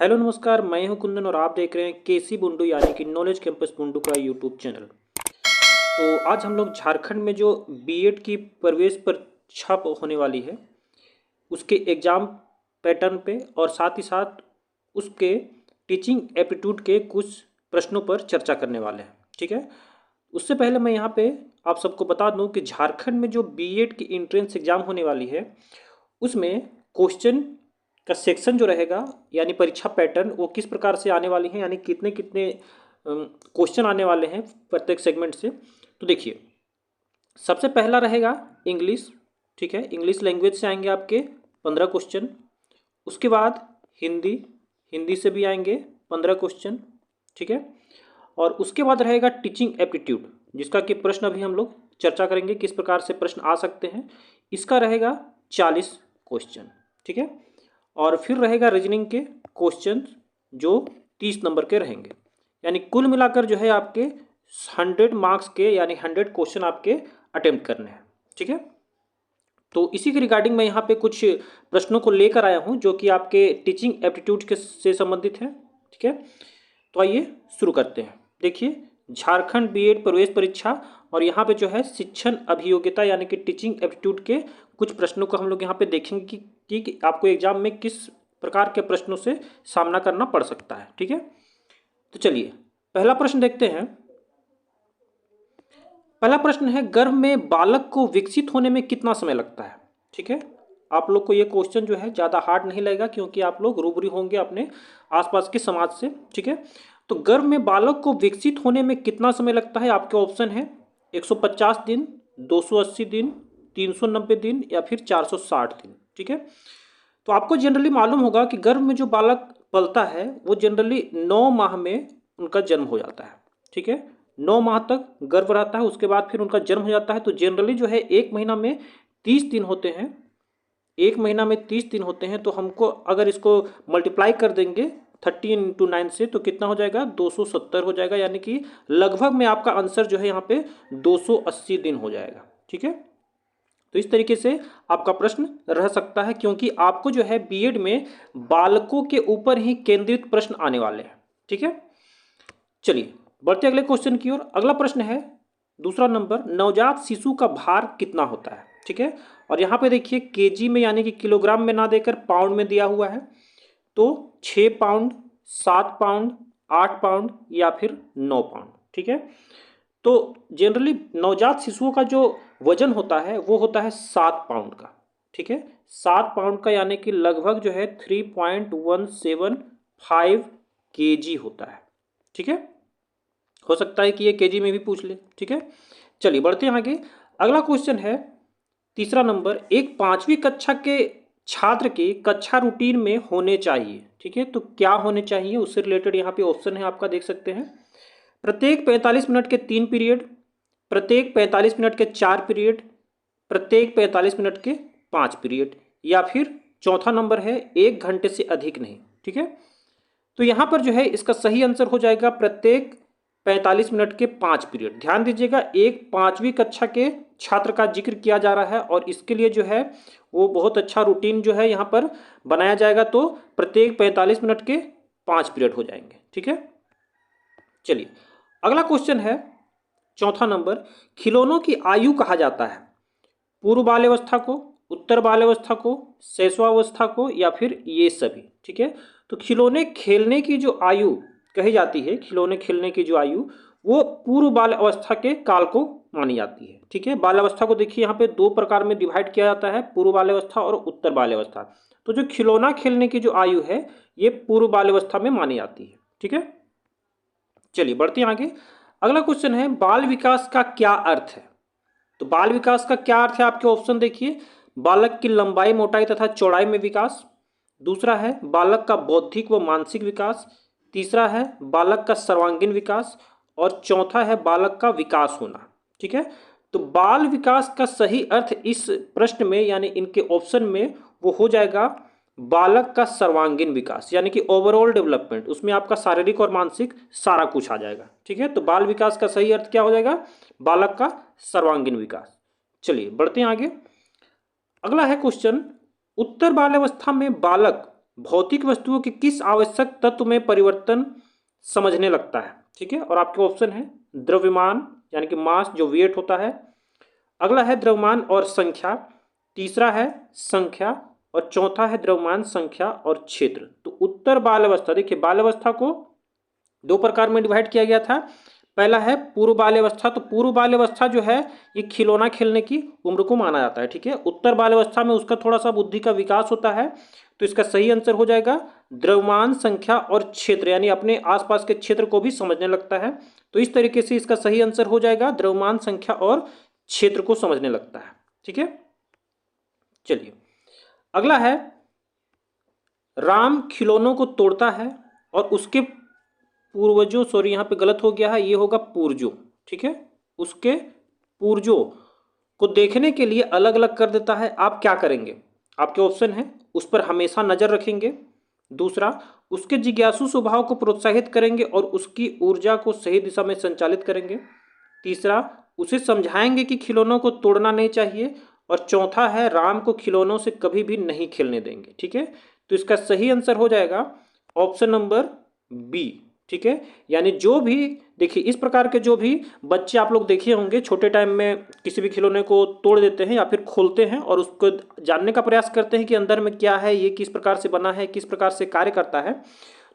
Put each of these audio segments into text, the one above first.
Hello नमस्कार, मैं हूं कुंदन और आप देख रहे हैं केसी बुंडू यानी कि नॉलेज कैंपस बुंडू का यूट्यूब चैनल। तो आज हम लोग झारखंड में जो बीएड की प्रवेश परीक्षा होने वाली है उसके एग्ज़ाम पैटर्न पे और साथ ही साथ उसके टीचिंग एप्टीट्यूड के कुछ प्रश्नों पर चर्चा करने वाले हैं। ठीक है, उससे पहले मैं यहाँ पे आप सबको बता दूँ कि झारखंड में जो बीएड की एंट्रेंस एग्ज़ाम होने वाली है उसमें क्वेश्चन का सेक्शन जो रहेगा यानी परीक्षा पैटर्न वो किस प्रकार से आने वाली है, यानी कितने कितने क्वेश्चन आने वाले हैं प्रत्येक सेगमेंट से। तो देखिए, सबसे पहला रहेगा इंग्लिश। ठीक है, इंग्लिश लैंग्वेज से आएंगे आपके 15 क्वेश्चन। उसके बाद हिंदी, हिंदी से भी आएंगे 15 क्वेश्चन। ठीक है, और उसके बाद रहेगा टीचिंग एप्टीट्यूड, जिसका कि प्रश्न अभी हम लोग चर्चा करेंगे किस प्रकार से प्रश्न आ सकते हैं। इसका रहेगा 40 क्वेश्चन। ठीक है, और फिर रहेगा रीजनिंग के क्वेश्चन जो 30 नंबर के रहेंगे, यानी कुल मिलाकर जो है आपके 100 मार्क्स के यानी 100 क्वेश्चन आपके अटेम्प्ट करने हैं। ठीक है, तो इसी के रिगार्डिंग मैं यहाँ पे कुछ प्रश्नों को लेकर आया हूँ जो कि आपके टीचिंग एप्टीट्यूड के से संबंधित है। ठीक है, तो आइए शुरू करते हैं। देखिए, झारखंड बीएड प्रवेश परीक्षा और यहाँ पे जो है शिक्षण अभियोग्यता यानी कि टीचिंग एप्टीट्यूड के कुछ प्रश्नों को हम लोग यहाँ पे देखेंगे कि आपको एग्जाम में किस प्रकार के प्रश्नों से सामना करना पड़ सकता है। ठीक है, तो चलिए पहला प्रश्न देखते हैं। पहला प्रश्न है, गर्भ में बालक को विकसित होने में कितना समय लगता है। ठीक है, आप लोग को ये क्वेश्चन जो है ज़्यादा हार्ड नहीं लगेगा क्योंकि आप लोग रूबरू होंगे अपने आसपास के समाज से। ठीक है, तो गर्भ में बालक को विकसित होने में कितना समय लगता है, आपके ऑप्शन है 150 दिन, 280 दिन, 390 दिन या फिर 460 दिन। ठीक है, तो आपको जनरली मालूम होगा कि गर्भ में जो बालक पलता है वो जनरली 9 माह में उनका जन्म हो जाता है। ठीक है, 9 माह तक गर्भ रहता है, उसके बाद फिर उनका जन्म हो जाता है। तो जनरली जो है एक महीना में 30 दिन होते हैं, एक महीना में 30 दिन होते हैं। तो हमको अगर इसको मल्टीप्लाई कर देंगे 13 × 9 से तो कितना हो जाएगा, 270 हो जाएगा, यानी कि लगभग में आपका आंसर जो है यहाँ पे 280 दिन हो जाएगा। ठीक है, तो इस तरीके से आपका प्रश्न रह सकता है क्योंकि आपको जो है बीएड में बालकों के ऊपर ही केंद्रित प्रश्न आने वाले हैं। ठीक है, चलिए बढ़ते अगले क्वेश्चन की ओर। अगला प्रश्न है दूसरा नंबर, नवजात शिशु का भार कितना होता है। ठीक है, और यहाँ पे देखिए केजी में यानी कि किलोग्राम में ना देकर पाउंड में दिया हुआ है। तो 6 पाउंड, 7 पाउंड, 8 पाउंड या फिर 9 पाउंड। ठीक है, तो जनरली नवजात शिशुओं का जो वजन होता है वो होता है 7 पाउंड का। ठीक है, 7 पाउंड का यानी कि लगभग जो है 3.175 केजी होता है। ठीक है, हो सकता है कि ये केजी में भी पूछ ले। ठीक है, चलिए बढ़ते हैं आगे। अगला क्वेश्चन है तीसरा नंबर, एक 5वीं कक्षा के छात्र की कक्षा रूटीन में होने चाहिए। ठीक है, तो क्या होने चाहिए उससे रिलेटेड यहाँ पे ऑप्शन है आपका, देख सकते हैं। प्रत्येक 45 मिनट के 3 पीरियड, प्रत्येक 45 मिनट के 4 पीरियड, प्रत्येक 45 मिनट के 5 पीरियड, या फिर चौथा नंबर है 1 घंटे से अधिक नहीं। ठीक है, तो यहाँ पर जो है इसका सही आंसर हो जाएगा प्रत्येक 45 मिनट के 5 पीरियड। ध्यान दीजिएगा, एक 5वीं कक्षा के छात्र का जिक्र किया जा रहा है और इसके लिए जो है वो बहुत अच्छा रूटीन जो है यहाँ पर बनाया जाएगा। तो प्रत्येक 45 मिनट के 5 पीरियड हो जाएंगे। ठीक है, चलिए अगला क्वेश्चन है चौथा नंबर, खिलौनों की आयु कहा जाता है पूर्व बाल्यावस्था को, उत्तर बाल्यावस्था को, शैशवावस्था को या फिर ये सभी। ठीक है, तो खिलौने खेलने की जो आयु कही जाती है, खिलौने खेलने की जो आयु वो पूर्व बाल अवस्था के काल को मानी जाती है। ठीक है, बाल अवस्था को देखिए यहाँ पे 2 प्रकार में डिवाइड किया जाता है, पूर्व बाल्यावस्था और उत्तर बाल्यावस्था। तो जो खिलौना खेलने की जो आयु है ये पूर्व बाल्यावस्था में मानी जाती है। ठीक है, चलिए बढ़ते हैं आगे। अगला क्वेश्चन है, बाल विकास का क्या अर्थ है। तो बाल विकास का क्या अर्थ है, आपके ऑप्शन देखिए। बालक की लंबाई, मोटाई तथा चौड़ाई में विकास, दूसरा है बालक का बौद्धिक व मानसिक विकास, तीसरा है बालक का सर्वांगीण विकास और चौथा है बालक का विकास होना। ठीक है, तो बाल विकास का सही अर्थ इस प्रश्न में यानी इनके ऑप्शन में वो हो जाएगा बालक का सर्वांगीण विकास, यानी कि ओवरऑल डेवलपमेंट। उसमें आपका शारीरिक और मानसिक सारा कुछ आ जाएगा। ठीक है, तो बाल विकास का सही अर्थ क्या हो जाएगा, बालक का सर्वांगीण विकास। चलिए बढ़ते हैं आगे। अगला है क्वेश्चन, उत्तर बाल्यावस्था में बालक भौतिक वस्तुओं के किस आवश्यक तत्व में परिवर्तन समझने लगता है। ठीक है, और आपके ऑप्शन है द्रव्यमान यानी कि मास जो वेट होता है, अगला है द्रव्यमान और संख्या, तीसरा है संख्या, और चौथा है द्रव्यमान, संख्या और क्षेत्र। तो उत्तर बाल अवस्था, देखिए बाल अवस्था को दो प्रकार में डिवाइड किया गया था। पहला है पूर्व बाल अवस्था। तो पूर्व बाल अवस्था जो है ये खिलौना खेलने की उम्र को माना जाता है। ठीक है, उत्तर बाल अवस्था में उसका थोड़ा सा बुद्धि का विकास होता है। तो इसका सही आंसर हो जाएगा द्रव्यमान, संख्या और क्षेत्र, यानी अपने आसपास के क्षेत्र को भी समझने लगता है। तो इस तरीके से इसका सही आंसर हो जाएगा द्रव्यमान, संख्या और क्षेत्र को समझने लगता है। ठीक है, चलिए अगला है राम खिलौनों को तोड़ता है और उसके पूर्वजों, सॉरी यहाँ पे गलत हो गया है, ये होगा पूर्वजों। ठीक है, उसके पूर्वजों को देखने के लिए अलग अलग कर देता है। आप क्या करेंगे? आपके ऑप्शन है उस पर हमेशा नजर रखेंगे, दूसरा उसके जिज्ञासु स्वभाव को प्रोत्साहित करेंगे और उसकी ऊर्जा को सही दिशा में संचालित करेंगे, तीसरा उसे समझाएंगे कि खिलौनों को तोड़ना नहीं चाहिए, और चौथा है राम को खिलौनों से कभी भी नहीं खेलने देंगे। ठीक है, तो इसका सही आंसर हो जाएगा ऑप्शन नंबर बी। ठीक है, यानी जो भी देखिए इस प्रकार के जो भी बच्चे आप लोग देखे होंगे छोटे टाइम में किसी भी खिलौने को तोड़ देते हैं या फिर खोलते हैं और उसको जानने का प्रयास करते हैं कि अंदर में क्या है, ये किस प्रकार से बना है, किस प्रकार से कार्य करता है,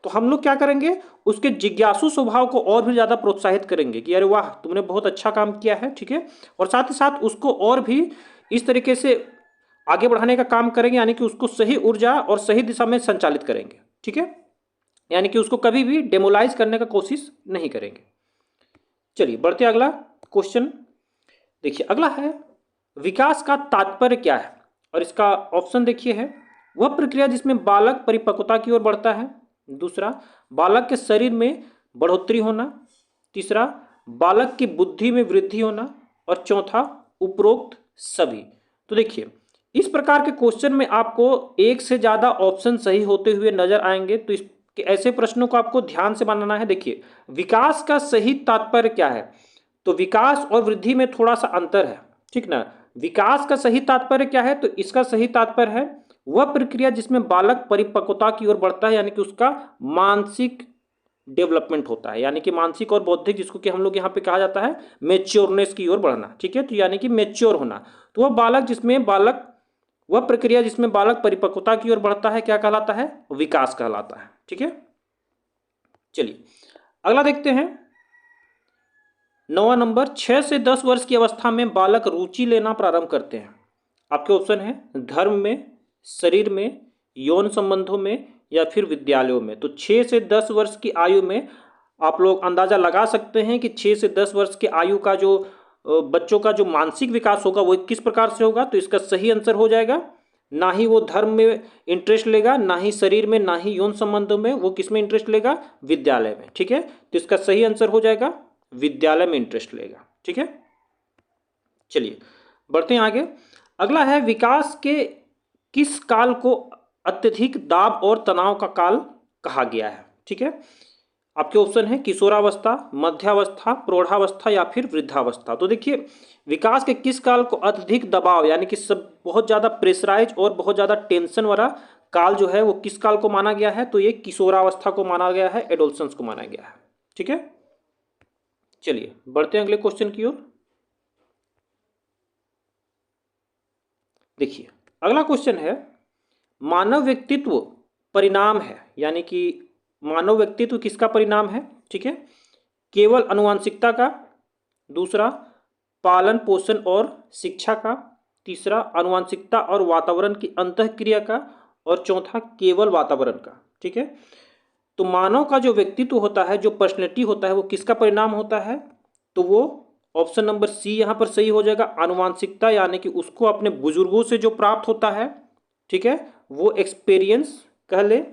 तो हम लोग क्या करेंगे उसके जिज्ञासु स्वभाव को और भी ज़्यादा प्रोत्साहित करेंगे कि अरे वाह तुमने बहुत अच्छा काम किया है। ठीक है, और साथ ही साथ उसको और भी इस तरीके से आगे बढ़ाने का काम करेंगे, यानी कि उसको सही ऊर्जा और सही दिशा में संचालित करेंगे। ठीक है, यानी कि उसको कभी भी डेमोलाइज करने का कोशिश नहीं करेंगे। चलिए बढ़ते अगला क्वेश्चन। देखिए अगला है विकास का तात्पर्य क्या है, और इसका ऑप्शन देखिए है वह प्रक्रिया जिसमें बालक परिपक्वता की ओर बढ़ता है, दूसरा बालक के शरीर में बढ़ोतरी होना, तीसरा बालक की बुद्धि में वृद्धि होना, और चौथा उपरोक्त सभी। तो देखिए इस प्रकार के क्वेश्चन में आपको एक से ज्यादा ऑप्शन सही होते हुए नजर आएंगे, तो इस कि ऐसे प्रश्नों को आपको ध्यान से बनाना है। देखिए विकास का सही तात्पर्य क्या है, तो विकास और वृद्धि में थोड़ा सा अंतर है। ठीक ना, विकास का सही तात्पर्य क्या है, तो इसका सही तात्पर्य है वह प्रक्रिया जिसमें बालक परिपक्वता की ओर बढ़ता है, यानी कि उसका मानसिक डेवलपमेंट होता है, यानी कि मानसिक और बौद्धिक, जिसको कि हम लोग यहाँ पे कहा जाता है मेच्योरनेस की ओर बढ़ना। ठीक है, तो यानी कि मेच्योर होना, तो वह बालक जिसमें बालक वह प्रक्रिया जिसमें बालक परिपक्वता की ओर बढ़ता है क्या कहलाता है? विकास कहलाता है। ठीक है, चलिए अगला देखते हैं 9वां नंबर। 6 से 10 वर्ष की अवस्था में बालक रुचि लेना प्रारंभ करते हैं। आपके ऑप्शन है धर्म में, शरीर में, यौन संबंधों में, या फिर विद्यालयों में। तो 6 से 10 वर्ष की आयु में आप लोग अंदाजा लगा सकते हैं कि 6 से 10 वर्ष की आयु का जो बच्चों का जो मानसिक विकास होगा वो किस प्रकार से होगा। तो इसका सही आंसर हो जाएगा ना ही वो धर्म में इंटरेस्ट लेगा, ना ही शरीर में, ना ही यौन संबंधों में, वो किस में इंटरेस्ट लेगा? विद्यालय में। ठीक है, तो इसका सही आंसर हो जाएगा विद्यालय में इंटरेस्ट लेगा। ठीक है, चलिए बढ़ते हैं आगे। अगला है विकास के किस काल को अत्यधिक दाब और तनाव का काल कहा गया है। ठीक है, आपके ऑप्शन है किशोरावस्था, मध्यावस्था, प्रौढ़ावस्था या फिर वृद्धावस्था। तो देखिए विकास के किस काल को अत्यधिक दबाव यानी कि सब बहुत ज़्यादा प्रेशराइज और बहुत ज़्यादा टेंशन वाला काल जो है वो किस काल को माना गया है? तो ये किशोरावस्था को माना गया है, एडोलसेंस को माना गया है। ठीक है, चलिए बढ़ते हैं अगले क्वेश्चन की ओर। देखिए अगला क्वेश्चन है मानव व्यक्तित्व परिणाम है, यानी कि मानव व्यक्तित्व किसका परिणाम है? ठीक है, केवल आनुवंशिकता का, दूसरा पालन पोषण और शिक्षा का, तीसरा आनुवंशिकता और वातावरण की अंतःक्रिया का, और चौथा केवल वातावरण का। ठीक है, तो मानव का जो व्यक्तित्व होता है, जो पर्सनैलिटी होता है, वो किसका परिणाम होता है? तो वो ऑप्शन नंबर सी यहाँ पर सही हो जाएगा, आनुवंशिकता, यानी कि उसको अपने बुजुर्गों से जो प्राप्त होता है। ठीक है, वो एक्सपीरियंस कह ले,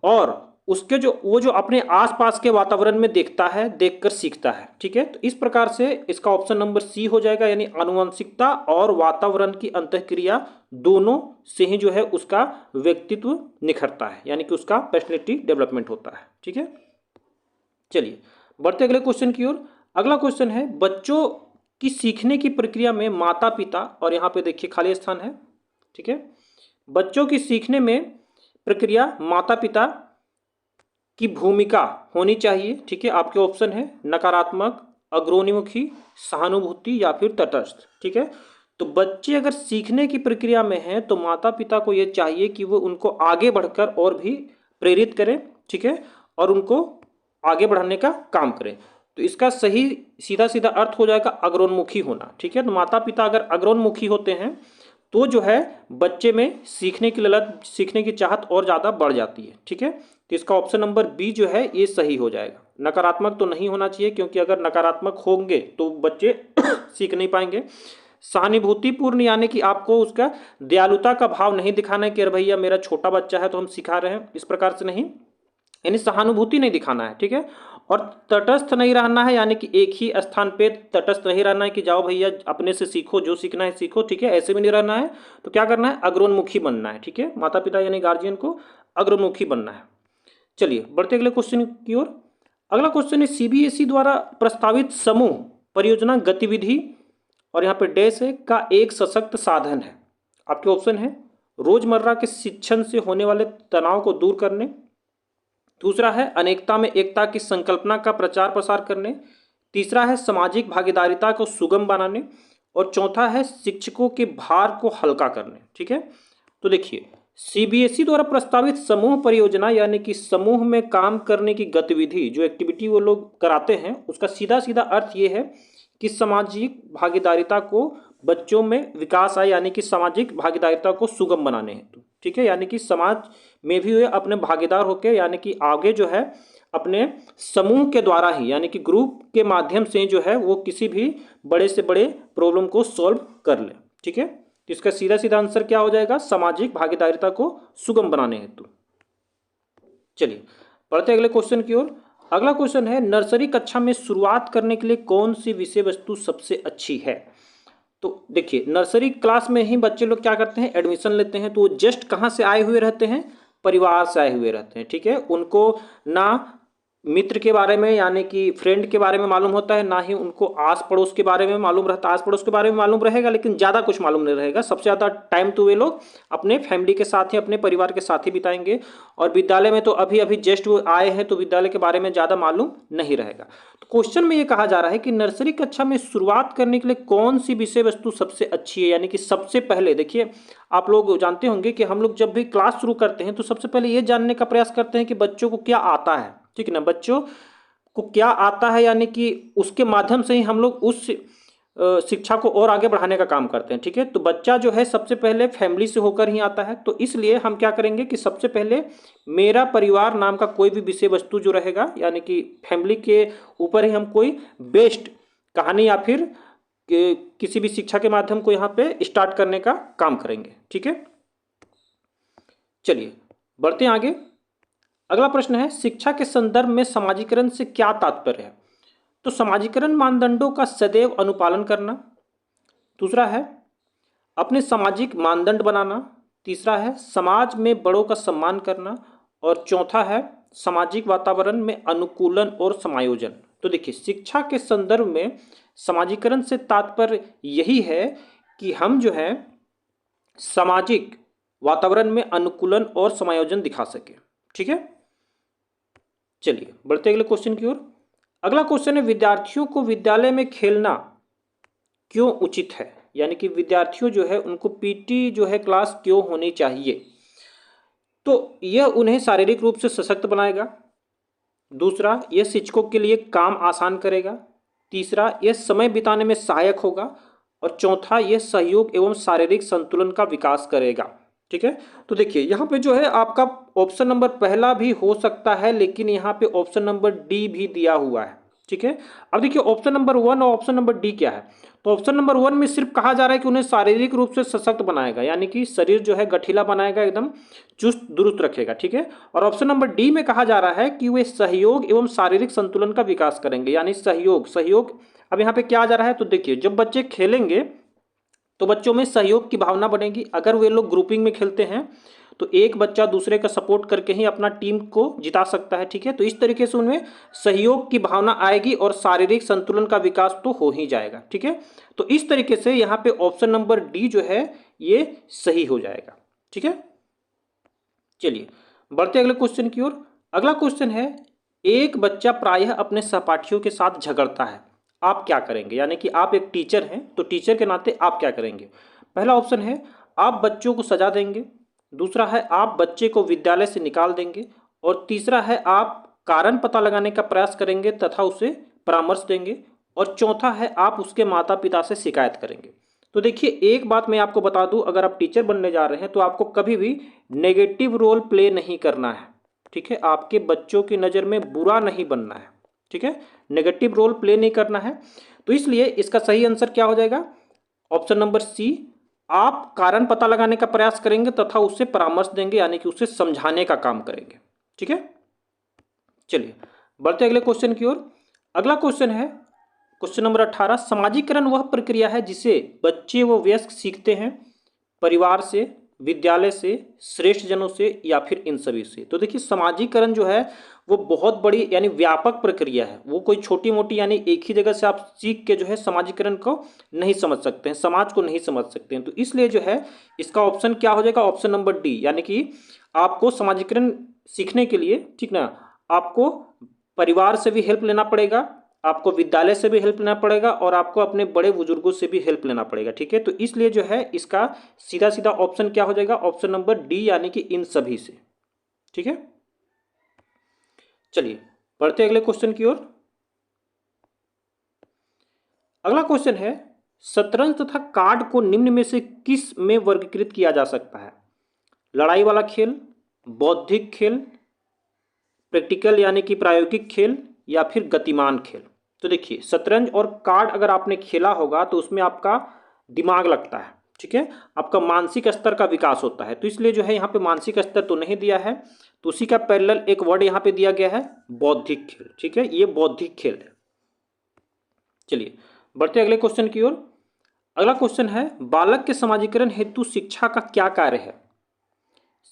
और उसके जो वो जो अपने आसपास के वातावरण में देखता है, देखकर सीखता है। ठीक है, तो इस प्रकार से इसका ऑप्शन नंबर सी हो जाएगा, यानी आनुवंशिकता और वातावरण की अंतःक्रिया दोनों से ही जो है उसका व्यक्तित्व निखरता है, यानी कि उसका पर्सनैलिटी डेवलपमेंट होता है। ठीक है, चलिए बढ़ते अगले क्वेश्चन की ओर। अगला क्वेश्चन है बच्चों की सीखने की प्रक्रिया में माता पिता, और यहाँ पे देखिए खाली स्थान है। ठीक है, बच्चों की सीखने में प्रक्रिया माता पिता की भूमिका होनी चाहिए, ठीक है। आपके ऑप्शन है नकारात्मक, अग्रोन्मुखी, सहानुभूति या फिर तटस्थ, ठीक है। तो बच्चे अगर सीखने की प्रक्रिया में हैं तो माता पिता को ये चाहिए कि वो उनको आगे बढ़कर और भी प्रेरित करें, ठीक है, और उनको आगे बढ़ाने का काम करें। तो इसका सही सीधा सीधा अर्थ हो जाएगा अग्रोन्मुखी होना, ठीक है। तो माता पिता अगर अग्रोन्मुखी होते हैं तो जो है बच्चे में सीखने की ललक, सीखने की चाहत और ज़्यादा बढ़ जाती है, ठीक है। तो इसका ऑप्शन नंबर बी जो है ये सही हो जाएगा। नकारात्मक तो नहीं होना चाहिए, क्योंकि अगर नकारात्मक होंगे तो बच्चे सीख नहीं पाएंगे। सहानुभूतिपूर्ण यानी कि आपको उसका दयालुता का भाव नहीं दिखाना है कि अरे भैया मेरा छोटा बच्चा है तो हम सिखा रहे हैं, इस प्रकार से नहीं, यानी सहानुभूति नहीं दिखाना है, ठीक है। और तटस्थ नहीं रहना है, यानी कि एक ही स्थान पे तटस्थ नहीं रहना है कि जाओ भैया अपने से सीखो, जो सीखना है सीखो, ठीक है, ऐसे भी नहीं रहना है। तो क्या करना है, अग्रोन्मुखी बनना है, ठीक है। माता पिता यानी गार्जियन को अग्रोन्मुखी बनना है। चलिए बढ़ते अगले क्वेश्चन की ओर। अगला क्वेश्चन है सीबीएसई द्वारा प्रस्तावित समूह परियोजना गतिविधि, और यहाँ पे डैश है, का एक सशक्त साधन है। आपके ऑप्शन है रोजमर्रा के शिक्षण से होने वाले तनाव को दूर करने, दूसरा है अनेकता में एकता की संकल्पना का प्रचार प्रसार करने, तीसरा है सामाजिक भागीदारिता को सुगम बनाने, और चौथा है शिक्षकों के भार को हल्का करने, ठीक है। तो देखिए सीबीएसई द्वारा प्रस्तावित समूह परियोजना यानी कि समूह में काम करने की गतिविधि, जो एक्टिविटी वो लोग कराते हैं, उसका सीधा सीधा अर्थ ये है कि सामाजिक भागीदारिता को बच्चों में विकास आए, यानी कि सामाजिक भागीदारिता को सुगम बनाने हेतु, ठीक है। यानी कि समाज में भी वे अपने भागीदार होकर, यानी कि आगे जो है अपने समूह के द्वारा ही, यानी कि ग्रुप के माध्यम से जो है वो किसी भी बड़े से बड़े प्रॉब्लम को सॉल्व कर ले, ठीक है। तो इसका सीधा सीधा आंसर क्या हो जाएगा, सामाजिक भागीदारिता को सुगम बनाने हेतु। चलिए बढ़ते अगले क्वेश्चन की ओर। अगला क्वेश्चन है नर्सरी कक्षा में शुरुआत करने के लिए कौन सी विषय वस्तु सबसे अच्छी है। तो देखिए नर्सरी क्लास में ही बच्चे लोग क्या करते हैं, एडमिशन लेते हैं, तो वो जस्ट कहाँ से आए हुए रहते हैं, परिवार से आए हुए रहते हैं, ठीक है। उनको ना मित्र के बारे में यानी कि फ्रेंड के बारे में मालूम होता है, ना ही उनको आस पड़ोस के बारे में मालूम रहता है। आस पड़ोस के बारे में मालूम रहेगा लेकिन ज़्यादा कुछ मालूम नहीं रहेगा। सबसे ज़्यादा टाइम तो वे लोग अपने फैमिली के साथ ही, अपने परिवार के साथ ही बिताएंगे। और विद्यालय में तो अभी अभी जस्ट वो आए हैं तो विद्यालय के बारे में ज़्यादा मालूम नहीं रहेगा। तो क्वेश्चन में ये कहा जा रहा है कि नर्सरी कक्षा में शुरुआत करने के लिए कौन सी विषय वस्तु सबसे अच्छी है, यानी कि सबसे पहले देखिए आप लोग जानते होंगे कि हम लोग जब भी क्लास शुरू करते हैं तो सबसे पहले ये जानने का प्रयास करते हैं कि बच्चों को क्या आता है, ठीक है ना। बच्चों को क्या आता है यानी कि उसके माध्यम से ही हम लोग उस शिक्षा को और आगे बढ़ाने का काम करते हैं, ठीक है। तो बच्चा जो है सबसे पहले फैमिली से होकर ही आता है, तो इसलिए हम क्या करेंगे कि सबसे पहले मेरा परिवार नाम का कोई भी विषय वस्तु जो रहेगा, यानी कि फैमिली के ऊपर ही हम कोई बेस्ट कहानी या फिर किसी भी शिक्षा के माध्यम को यहाँ पे स्टार्ट करने का काम करेंगे, ठीक है। चलिए बढ़ते हैं आगे। अगला प्रश्न है शिक्षा के संदर्भ में समाजीकरण से क्या तात्पर्य है। तो समाजीकरण मानदंडों का सदैव अनुपालन करना, दूसरा है अपने सामाजिक मानदंड बनाना, तीसरा है समाज में बड़ों का सम्मान करना, और चौथा है सामाजिक वातावरण में अनुकूलन और समायोजन। तो देखिए शिक्षा के संदर्भ में समाजीकरण से तात्पर्य यही है कि हम जो है सामाजिक वातावरण में अनुकूलन और समायोजन दिखा सके, ठीक है। चलिए बढ़ते अगले क्वेश्चन की ओर। अगला क्वेश्चन है विद्यार्थियों को विद्यालय में खेलना क्यों उचित है, यानी कि विद्यार्थियों जो है उनको पीटी जो है क्लास क्यों होनी चाहिए। तो यह उन्हें शारीरिक रूप से सशक्त बनाएगा, दूसरा यह शिक्षकों के लिए काम आसान करेगा, तीसरा यह समय बिताने में सहायक होगा, और चौथा यह सहयोग एवं शारीरिक संतुलन का विकास करेगा, ठीक है। तो देखिए यहाँ पे जो है आपका ऑप्शन नंबर पहला भी हो सकता है, लेकिन यहाँ पे ऑप्शन नंबर डी भी दिया हुआ है, ठीक है। अब देखिए ऑप्शन नंबर 1 और ऑप्शन नंबर डी क्या है। तो ऑप्शन नंबर 1 में सिर्फ कहा जा रहा है कि उन्हें शारीरिक रूप से सशक्त बनाएगा, यानी कि शरीर जो है गठीला बनाएगा, एकदम चुस्त दुरुस्त रखेगा, ठीक है। और ऑप्शन नंबर डी में कहा जा रहा है कि वे सहयोग एवं शारीरिक संतुलन का विकास करेंगे, यानी सहयोग। अब यहाँ पे क्या आ जा रहा है, तो देखिए जब बच्चे खेलेंगे तो बच्चों में सहयोग की भावना बढ़ेगी। अगर वे लोग ग्रुपिंग में खेलते हैं तो एक बच्चा दूसरे का सपोर्ट करके ही अपना टीम को जिता सकता है, ठीक है। तो इस तरीके से उनमें सहयोग की भावना आएगी और शारीरिक संतुलन का विकास तो हो ही जाएगा, ठीक है। तो इस तरीके से यहाँ पे ऑप्शन नंबर डी जो है ये सही हो जाएगा, ठीक है। चलिए बढ़ते अगले क्वेश्चन की ओर। अगला क्वेश्चन है, एक बच्चा प्रायः अपने सहपाठियों के साथ झगड़ता है, आप क्या करेंगे? यानी कि आप एक टीचर हैं तो टीचर के नाते आप क्या करेंगे? पहला ऑप्शन है आप बच्चों को सजा देंगे, दूसरा है आप बच्चे को विद्यालय से निकाल देंगे, और तीसरा है आप कारण पता लगाने का प्रयास करेंगे तथा उसे परामर्श देंगे, और चौथा है आप उसके माता पिता से शिकायत करेंगे। तो देखिए एक बात मैं आपको बता दूं, अगर आप टीचर बनने जा रहे हैं तो आपको कभी भी नेगेटिव रोल प्ले नहीं करना है, ठीक है? आपके बच्चों की नज़र में बुरा नहीं बनना है, ठीक है? नेगेटिव रोल प्ले नहीं करना है। तो इसलिए इसका सही आंसर क्या हो जाएगा? ऑप्शन नंबर सी, आप कारण पता लगाने का प्रयास करेंगे तथा उससे परामर्श देंगे, यानी कि उसे समझाने का काम करेंगे, ठीक है? चलिए बढ़ते अगले क्वेश्चन की ओर। अगला क्वेश्चन है क्वेश्चन नंबर 18, समाजीकरण वह प्रक्रिया है जिसे बच्चे व वयस्क सीखते हैं परिवार से, विद्यालय से, श्रेष्ठ जनों से, या फिर इन सभी से। तो देखिए समाजीकरण जो है वो बहुत बड़ी यानी व्यापक प्रक्रिया है, वो कोई छोटी मोटी यानी एक ही जगह से आप सीख के जो है समाजीकरण को नहीं समझ सकते हैं, समाज को नहीं समझ सकते हैं। तो इसलिए जो है इसका ऑप्शन क्या हो जाएगा? ऑप्शन नंबर डी, यानी कि आपको समाजीकरण सीखने के लिए, ठीक ना, आपको परिवार से भी हेल्प लेना पड़ेगा, आपको विद्यालय से भी हेल्प लेना पड़ेगा, और आपको अपने बड़े बुजुर्गों से भी हेल्प लेना पड़ेगा, ठीक है? तो इसलिए जो है इसका सीधा सीधा ऑप्शन क्या हो जाएगा? ऑप्शन नंबर डी, यानी कि इन सभी से, ठीक है? चलिए बढ़ते अगले क्वेश्चन की ओर। अगला क्वेश्चन है, शतरंज तथा कार्ड को निम्न में से किस में वर्गीकृत किया जा सकता है? लड़ाई वाला खेल, बौद्धिक खेल, प्रैक्टिकल यानी कि प्रायोगिक खेल, या फिर गतिमान खेल। तो देखिए शतरंज और कार्ड अगर आपने खेला होगा तो उसमें आपका दिमाग लगता है, ठीक है? आपका मानसिक स्तर का विकास होता है। तो इसलिए जो है यहाँ पे मानसिक स्तर तो नहीं दिया है, तो उसी का पैरेलल एक वर्ड यहाँ पे दिया गया है, बौद्धिक खेल, ठीक है? ये बौद्धिक खेल है। चलिए बढ़ते अगले क्वेश्चन की ओर। अगला क्वेश्चन है, बालक के समाजीकरण हेतु शिक्षा का क्या कार्य है?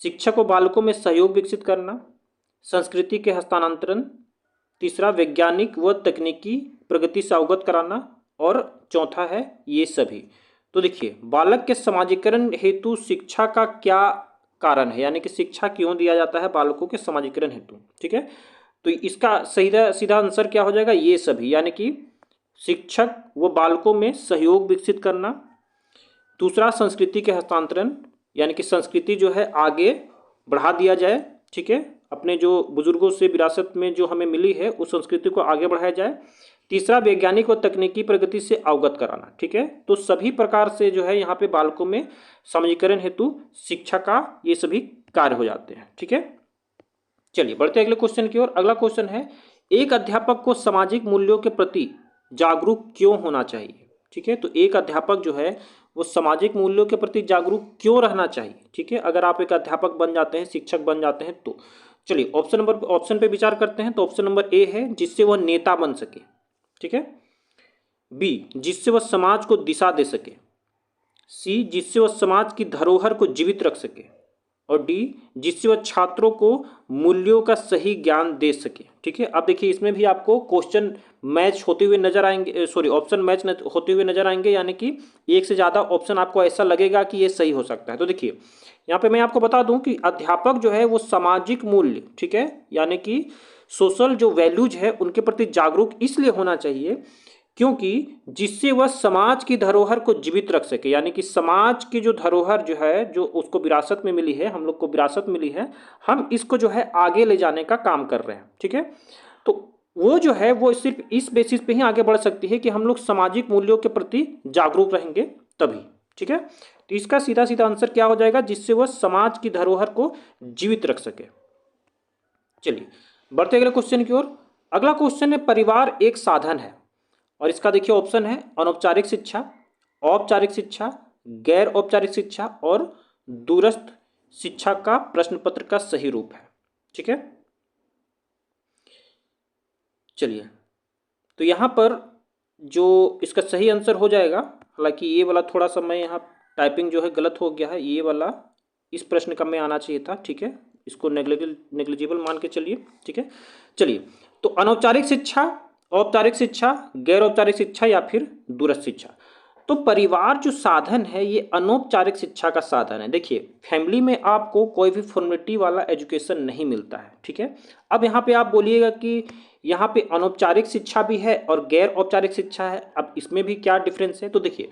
शिक्षक व बालकों में सहयोग विकसित करना, संस्कृति के हस्तांतरण, तीसरा वैज्ञानिक व तकनीकी प्रगति से अवगत कराना, और चौथा है ये सभी। तो देखिए बालक के समाजीकरण हेतु शिक्षा का क्या कारण है, यानी कि शिक्षा क्यों दिया जाता है बालकों के समाजीकरण हेतु, ठीक है? तो इसका सीधा सीधा आंसर क्या हो जाएगा? ये सभी, यानी कि शिक्षक व बालकों में सहयोग विकसित करना, दूसरा संस्कृति के हस्तांतरण, यानी कि संस्कृति जो है आगे बढ़ा दिया जाए, ठीक है? अपने जो बुजुर्गों से विरासत में जो हमें मिली है उस संस्कृति को आगे बढ़ाया जाए, तीसरा वैज्ञानिक और तकनीकी प्रगति से अवगत कराना, ठीक है? तो सभी प्रकार से जो है यहाँ पे बालकों में समाजीकरण हेतु शिक्षा का ये सभी कार्य हो जाते हैं, ठीक है? चलिए बढ़ते अगले क्वेश्चन की ओर। अगला क्वेश्चन है, एक अध्यापक को सामाजिक मूल्यों के प्रति जागरूक क्यों होना चाहिए? ठीक है, तो एक अध्यापक जो है वो सामाजिक मूल्यों के प्रति जागरूक क्यों रहना चाहिए? ठीक है, अगर आप एक अध्यापक बन जाते हैं, शिक्षक बन जाते हैं तो। चलिए ऑप्शन पे विचार करते हैं। तो ऑप्शन नंबर ए है जिससे वह नेता बन सके, ठीक है। बी जिससे वह समाज को दिशा दे सके। सी जिससे वह समाज की धरोहर को जीवित रख सके। और डी जिससे वह छात्रों को मूल्यों का सही ज्ञान दे सके। ठीक है, अब देखिए इसमें भी आपको क्वेश्चन मैच होते हुए नजर आएंगे, सॉरी ऑप्शन मैच होते हुए नजर आएंगे, यानी कि एक से ज़्यादा ऑप्शन आपको ऐसा लगेगा कि ये सही हो सकता है। तो देखिए यहाँ पे मैं आपको बता दूं कि अध्यापक जो है वो सामाजिक मूल्य, ठीक है, यानी कि सोशल जो वैल्यूज है उनके प्रति जागरूक इसलिए होना चाहिए क्योंकि जिससे वह समाज की धरोहर को जीवित रख सके, यानी कि समाज की जो धरोहर जो है, जो उसको विरासत में मिली है, हम लोग को विरासत मिली है, हम इसको जो है आगे ले जाने का काम कर रहे हैं। ठीक है, तो वो जो है वो सिर्फ इस बेसिस पे ही आगे बढ़ सकती है कि हम लोग सामाजिक मूल्यों के प्रति जागरूक रहेंगे तभी। ठीक है, तो इसका सीधा सीधा आंसर क्या हो जाएगा, जिससे वह समाज की धरोहर को जीवित रख सके। चलिए बढ़ते अगले क्वेश्चन की ओर। अगला क्वेश्चन है परिवार एक साधन है, और इसका देखिए ऑप्शन है अनौपचारिक शिक्षा, औपचारिक शिक्षा, गैर औपचारिक शिक्षा और दूरस्थ शिक्षा का प्रश्न पत्र का सही रूप है। ठीक है, चलिए तो यहाँ पर जो इसका सही आंसर हो जाएगा, हालांकि ये वाला थोड़ा सा मैं यहाँ टाइपिंग जो है गलत हो गया है, ये वाला इस प्रश्न का में आना चाहिए था। ठीक है, इसको नेग्लिजिबल मान के चलिए। ठीक है, चलिए तो अनौपचारिक शिक्षा, औपचारिक शिक्षा, गैर औपचारिक शिक्षा या फिर दूरस्थ शिक्षा। तो परिवार जो साधन है ये अनौपचारिक शिक्षा का साधन है। देखिए फैमिली में आपको कोई भी फॉर्मेलिटी वाला एजुकेशन नहीं मिलता है, ठीक है। अब यहाँ पे आप बोलिएगा कि यहाँ पे अनौपचारिक शिक्षा भी है और गैर औपचारिक शिक्षा है, अब इसमें भी क्या डिफरेंस है। तो देखिए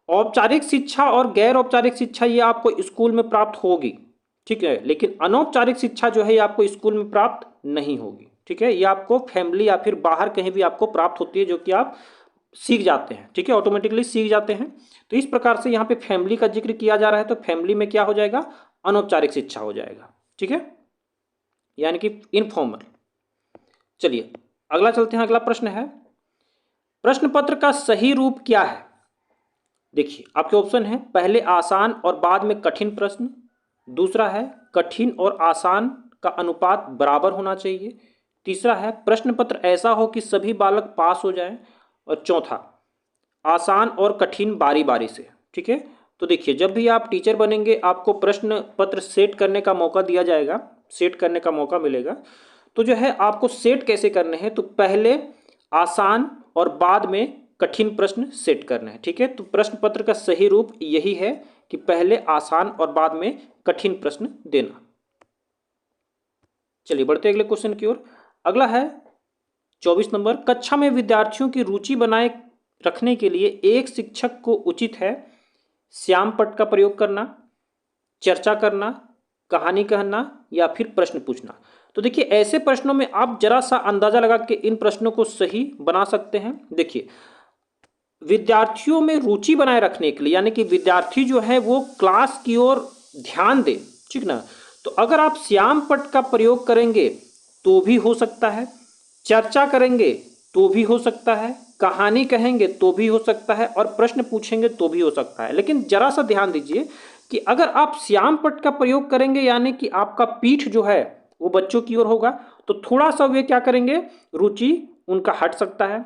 औपचारिक शिक्षा और गैर औपचारिक शिक्षा ये आपको स्कूल में प्राप्त होगी, ठीक है, लेकिन अनौपचारिक शिक्षा जो है ये आपको स्कूल में प्राप्त नहीं होगी, ठीक है। ये आपको फैमिली या फिर बाहर कहीं भी आपको प्राप्त होती है, जो कि आप सीख जाते हैं, ठीक है, ऑटोमेटिकली सीख जाते हैं। तो इस प्रकार से यहाँ पे फैमिली का जिक्र किया जा रहा है, तो फैमिली में क्या हो जाएगा, अनौपचारिक शिक्षा हो जाएगा, ठीक है, यानी कि इनफॉर्मल। चलिए अगला चलते हैं। अगला प्रश्न है, प्रश्न पत्र का सही रूप क्या है। देखिए आपके ऑप्शन है, पहले आसान और बाद में कठिन प्रश्न, दूसरा है कठिन और आसान का अनुपात बराबर होना चाहिए, तीसरा है प्रश्न पत्र ऐसा हो कि सभी बालक पास हो जाएं, और चौथा आसान और कठिन बारी बारी से, ठीक है। तो देखिए जब भी आप टीचर बनेंगे आपको प्रश्न पत्र सेट करने का मौका दिया जाएगा, सेट करने का मौका मिलेगा। तो जो है आपको सेट कैसे करने हैं, तो पहले आसान और बाद में कठिन प्रश्न सेट करना है, ठीक है। तो प्रश्न पत्र का सही रूप यही है कि पहले आसान और बाद में कठिन प्रश्न देना। चलिए बढ़ते अगले क्वेश्चन की ओर। अगला है 24 नंबर, कक्षा में विद्यार्थियों की रुचि बनाए रखने के लिए एक शिक्षक को उचित है श्याम पट्ट का प्रयोग करना, चर्चा करना, कहानी कहना या फिर प्रश्न पूछना। तो देखिए ऐसे प्रश्नों में आप जरा सा अंदाजा लगा के इन प्रश्नों को सही बना सकते हैं। देखिए विद्यार्थियों में रुचि बनाए रखने के लिए, यानी कि विद्यार्थी जो है वो क्लास की ओर ध्यान दे, ठीक ना। तो अगर आप श्याम पट्ट का प्रयोग करेंगे तो भी हो सकता है, चर्चा करेंगे तो भी हो सकता है, कहानी कहेंगे तो भी हो सकता है, और प्रश्न पूछेंगे तो भी हो सकता है। लेकिन जरा सा ध्यान दीजिए कि अगर आप श्याम पट्ट का प्रयोग करेंगे, यानी कि आपका पीठ जो है वो बच्चों की ओर होगा, तो थोड़ा सा वे क्या करेंगे, रुचि उनका हट सकता है।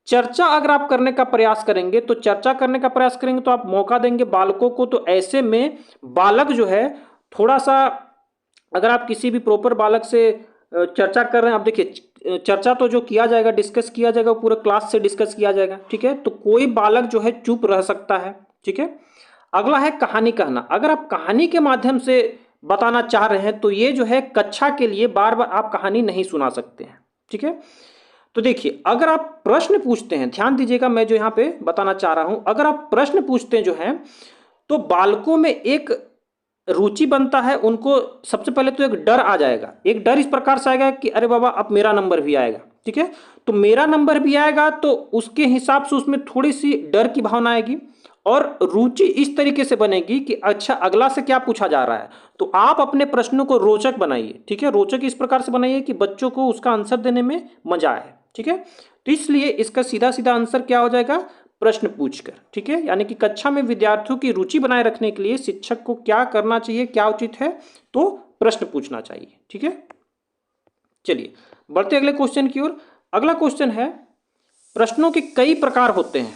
चर्चा अगर आप करने का प्रयास करेंगे, तो चर्चा करने का प्रयास करेंगे तो आप मौका देंगे बालकों को, तो ऐसे में बालक जो है थोड़ा सा, अगर आप किसी भी प्रॉपर बालक से चर्चा कर रहे हैं, आप देखिए चर्चा तो जो किया जाएगा, डिस्कस किया जाएगा, पूरे क्लास से डिस्कस किया जाएगा, ठीक है। तो कोई बालक जो है चुप रह सकता है, ठीक है। अगला है कहानी कहना। अगर आप कहानी के माध्यम से बताना चाह रहे हैं तो ये जो है कक्षा के लिए बार बार आप कहानी नहीं सुना सकते हैं, ठीक है। तो देखिए अगर आप प्रश्न पूछते हैं, ध्यान दीजिएगा मैं जो यहाँ पे बताना चाह रहा हूं, अगर आप प्रश्न पूछते हैं जो है, तो बालकों में एक रुचि बनता है, उनको सबसे पहले तो एक डर आ जाएगा। एक डर इस प्रकार से आएगा कि अरे बाबा अब मेरा नंबर भी आएगा, ठीक है। तो मेरा नंबर भी आएगा, तो उसके हिसाब से उसमें थोड़ी सी डर की भावना आएगी, और रुचि इस तरीके से बनेगी कि अच्छा अगला से क्या पूछा जा रहा है। तो आप अपने प्रश्नों को रोचक बनाइए, ठीक है, रोचक इस प्रकार से बनाइए कि बच्चों को उसका आंसर देने में मजा आए, ठीक है। तो इसलिए इसका सीधा सीधा आंसर क्या हो जाएगा, प्रश्न पूछकर, ठीक है। यानी कि कक्षा में विद्यार्थियों की रुचि बनाए रखने के लिए शिक्षक को क्या करना चाहिए, क्या उचित है, तो प्रश्न पूछना चाहिए, ठीक है। चलिए बढ़ते अगले क्वेश्चन की ओर। अगला क्वेश्चन है, प्रश्नों के कई प्रकार होते हैं,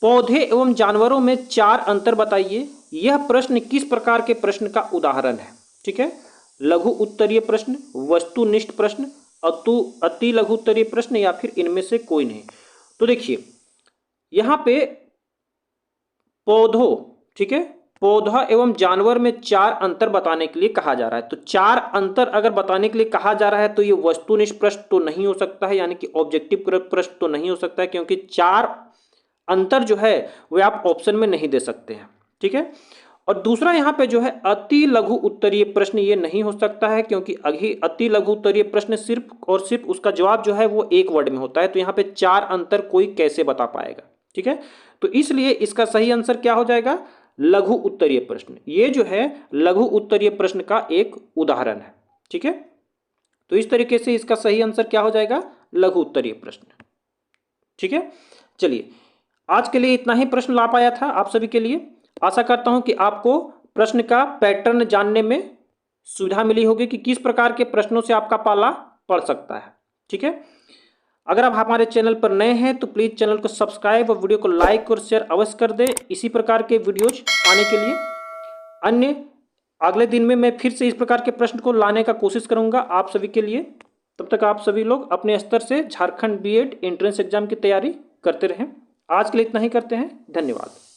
पौधे एवं जानवरों में 4 अंतर बताइए। यह प्रश्न किस प्रकार के प्रश्न का उदाहरण है, ठीक है। लघु उत्तरीय प्रश्न, वस्तुनिष्ठ प्रश्न, अति लघु उत्तरीय प्रश्न, या फिर इनमें से कोई नहीं। तो देखिए यहां पे पौधों, ठीक है, पौधा एवं जानवर में 4 अंतर बताने के लिए कहा जा रहा है। तो 4 अंतर अगर बताने के लिए कहा जा रहा है तो ये वस्तुनिष्ठ प्रश्न तो नहीं हो सकता है, यानी कि ऑब्जेक्टिव प्रश्न तो नहीं हो सकता है, क्योंकि 4 अंतर जो है वह आप ऑप्शन में नहीं दे सकते हैं, ठीक है। और दूसरा यहाँ पे जो है अति लघु उत्तरीय प्रश्न, ये नहीं हो सकता है, क्योंकि अति लघु उत्तरीय प्रश्न सिर्फ और सिर्फ उसका जवाब जो है वो एक वर्ड में होता है। तो यहाँ पे 4 अंतर कोई कैसे बता पाएगा, ठीक है। तो इसलिए इसका सही आंसर क्या हो जाएगा, लघु उत्तरीय प्रश्न। ये जो है लघु उत्तरीय प्रश्न का एक उदाहरण है, ठीक है। तो इस तरीके से इसका सही आंसर क्या हो जाएगा, लघु उत्तरीय प्रश्न, ठीक है। चलिए आज के लिए इतना ही प्रश्न ला पाया था आप सभी के लिए। आशा करता हूं कि आपको प्रश्न का पैटर्न जानने में सुविधा मिली होगी कि किस प्रकार के प्रश्नों से आपका पाला पड़ सकता है, ठीक है। अगर आप हमारे चैनल पर नए हैं तो प्लीज चैनल को सब्सक्राइब और वीडियो को लाइक और शेयर अवश्य कर दें, इसी प्रकार के वीडियोज पाने के लिए। अन्य अगले दिन में मैं फिर से इस प्रकार के प्रश्न को लाने का कोशिश करूंगा आप सभी के लिए। तब तक आप सभी लोग अपने स्तर से झारखंड बीएड एंट्रेंस एग्जाम की तैयारी करते रहें। आज के लिए इतना ही करते हैं। धन्यवाद।